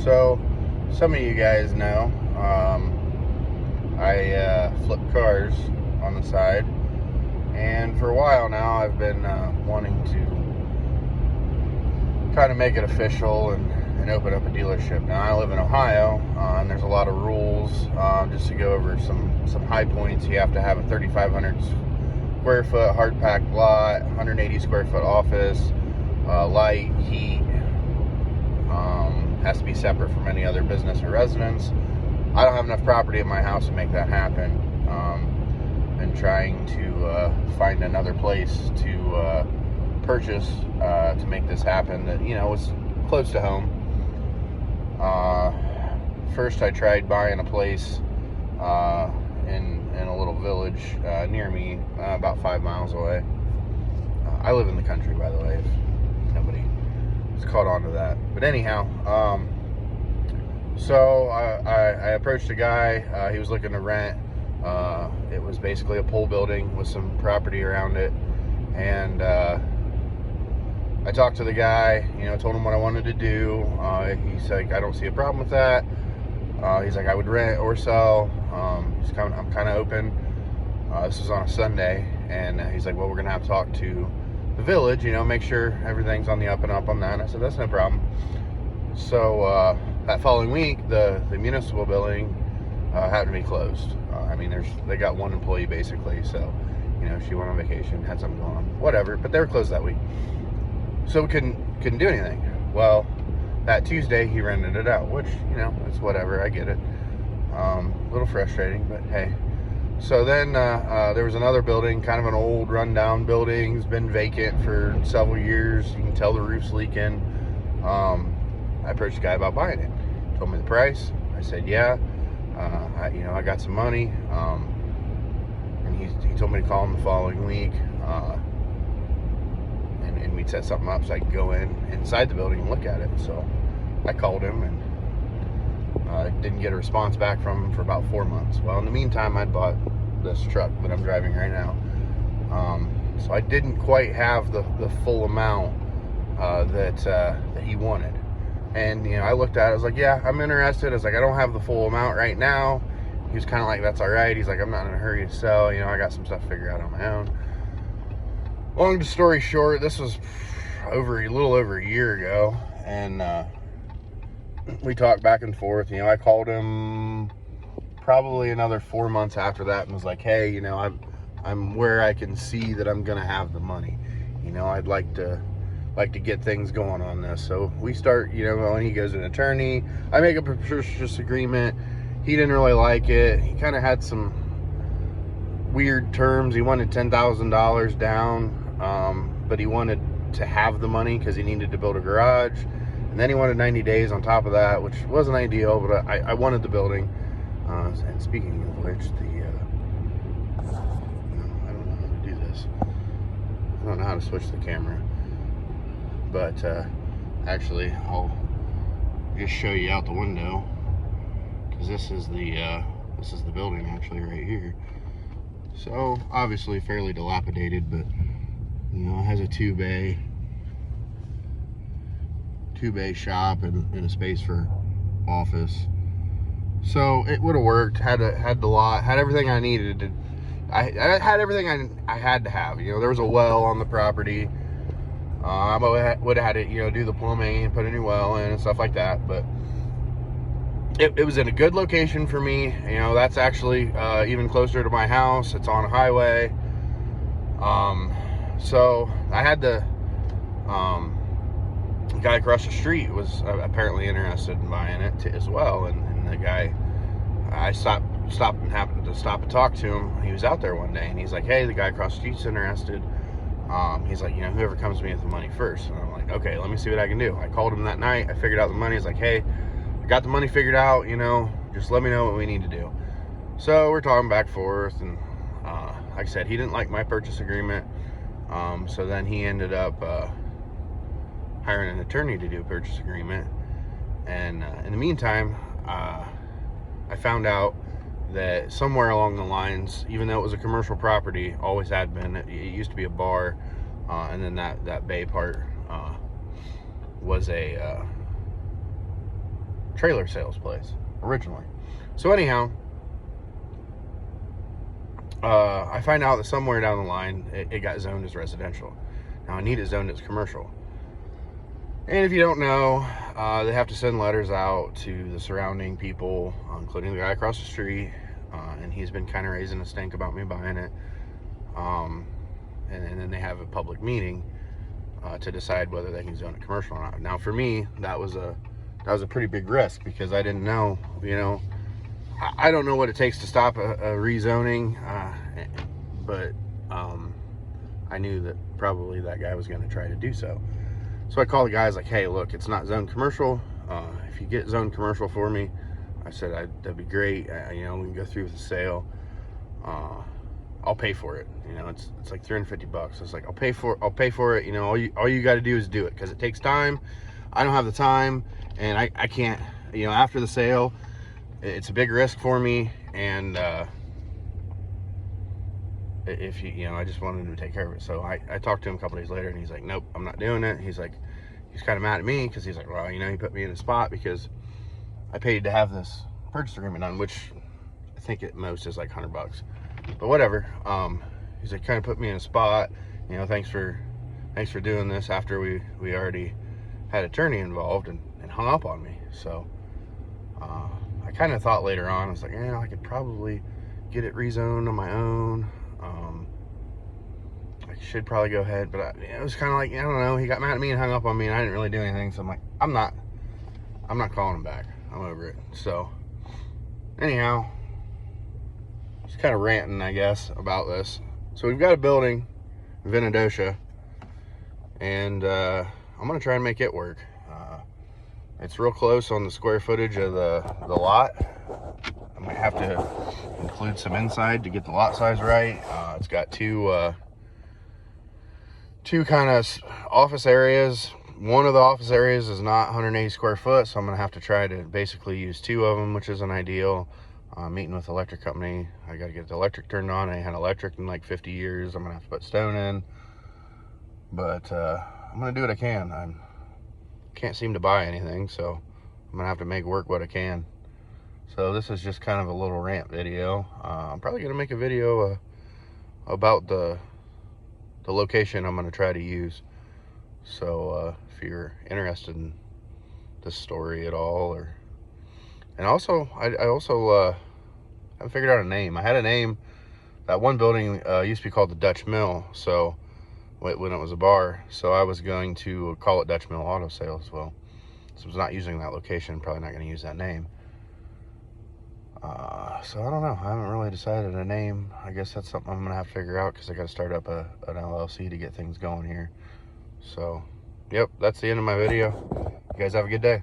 So, some of you guys know, I flip cars on the side, and for a while now I've been wanting to kind of make it official and open up a dealership. Now, I live in Ohio, and there's a lot of rules. Just to go over some high points, you have to have a 3,500 square foot hard packed lot, 180 square foot office, light, heat. Has to be separate from any other business or residence. I don't have enough property in my house to make that happen. Been trying to find another place to purchase to make this happen that, was close to home. First I tried buying a place in a little village near me, about 5 miles away. I live in the country, by the way, if nobody was caught on to that. But anyhow, so I approached a guy. He was looking to rent. It was basically a pole building with some property around it. And I talked to the guy, told him what I wanted to do. He's like, I don't see a problem with that. He's like, I would rent or sell. I'm kind of open. This was on a Sunday. And he's like, well, we're going to have to talk to the village, make sure everything's on the up and up on that. And I said, that's no problem. So that following week, the municipal building happened to be closed. They got one employee basically, so she went on vacation, had something going on, whatever. But they were closed that week, so we couldn't do anything. Well, that Tuesday he rented it out, which it's whatever. I get it. A little frustrating, but hey. So then there was another building, kind of an old rundown building. It's been vacant for several years. You can tell the roof's leaking. I approached the guy about buying it. Told me the price. I said, yeah. I got some money. And he told me to call him the following week. And we'd set something up so I could go inside the building and look at it. So I called him and didn't get a response back from him for about 4 months. Well, in the meantime, I'd bought this truck that I'm driving right now. So I didn't quite have the full amount that he wanted. And, I looked at it, I was like, yeah, I'm interested. I was like, I don't have the full amount right now. He was kind of like, that's all right. He's like, I'm not in a hurry to sell. I got some stuff figured out on my own. Long story short, this was a little over a year ago. And we talked back and forth. I called him probably another 4 months after that and was like, hey, I'm where I can see that I'm going to have the money. I'd like to get things going on this. So we start, when he goes to an attorney, I make a purchase agreement. He didn't really like it. He kind of had some weird terms. He wanted $10,000 down, but he wanted to have the money because he needed to build a garage. And then he wanted 90 days on top of that, which wasn't ideal, but I wanted the building. And speaking of which, I don't know how to do this. I don't know how to switch the camera. But actually, I'll just show you out the window, because this is the building actually right here. So obviously fairly dilapidated, but it has a two bay shop and a space for office. So it would have worked. Had the lot, had everything I needed. I had everything I had to have. There was a well on the property. I would have had to, do the plumbing and put a new well in and stuff like that. But it was in a good location for me. That's actually even closer to my house. It's on a highway. So I had the guy across the street was apparently interested in buying it as well. And the guy, I stopped and happened to stop and talk to him. He was out there one day and he's like, hey, the guy across the street's interested. He's like, whoever comes to me with the money first. And I'm like, okay, let me see what I can do. I called him that night. I figured out the money. He's like, hey, I got the money figured out, just let me know what we need to do. So we're talking back and forth. And like I said, he didn't like my purchase agreement. So then he ended up hiring an attorney to do a purchase agreement. And in the meantime, I found out that somewhere along the lines, even though it was a commercial property, always had been, it used to be a bar, and then that bay part was a trailer sales place originally. So anyhow, I find out that somewhere down the line it got zoned as residential. Now I need it zoned as commercial. And if you don't know, they have to send letters out to the surrounding people, including the guy across the street, and he's been kind of raising a stink about me buying it. And then they have a public meeting to decide whether they can zone it commercial or not. Now for me, that was a pretty big risk, because I didn't know, I don't know what it takes to stop a rezoning, but I knew that probably that guy was going to try to do so. So I called the guys like, hey, look, it's not zoned commercial. If you get zoned commercial for me, I said that'd be great. We can go through with the sale. I'll pay for it. It's like $350. I was like, I'll pay for it. All you got to do is do it, because it takes time. I don't have the time, and I can't. After the sale, it's a big risk for me, and if I just wanted him to take care of it. So I talked to him a couple days later, and he's like, nope, I'm not doing it. He's kind of mad at me, because he's like, well, he put me in a spot because I paid to have this purchase agreement done, which I think at most is like $100, but whatever. He's like, kind of put me in a spot, thanks for doing this after we already had attorney involved, and hung up on me. So I kind of thought later on, I was like, I could probably get it rezoned on my own. I should probably go ahead, but it was kind of like, I don't know, he got mad at me and hung up on me, and I didn't really do anything. So I'm like, I'm not calling him back. I'm over it. So anyhow, just kind of ranting, I guess, about this. So we've got a building in Venadosha, and I'm gonna try and make it work. It's real close on the square footage of the lot. I might have to include some inside to get the lot size right. It's got two kind of office areas. One of the office areas is not 180 square foot, so I'm gonna have to try to basically use two of them, which isn't ideal. Meeting with the electric company, I got to get the electric turned on. I ain't had electric in like 50 years. I'm gonna have to put stone in, but I'm gonna do what I can. I can't seem to buy anything, so I'm gonna have to make work what I can. So this is just kind of a little rant video. I'm probably gonna make a video about the location I'm gonna try to use. So if you're interested in this story at all, and also I haven't figured out a name. I had a name. That one building used to be called the Dutch Mill, so when it was a bar, so I was going to call it Dutch Mill Auto Sales. Well, so I was not using that location, probably not going to use that name. So I don't know. I haven't really decided a name. I guess that's something I'm going to have to figure out, because I got to start up an LLC to get things going here. So, yep, that's the end of my video. You guys have a good day.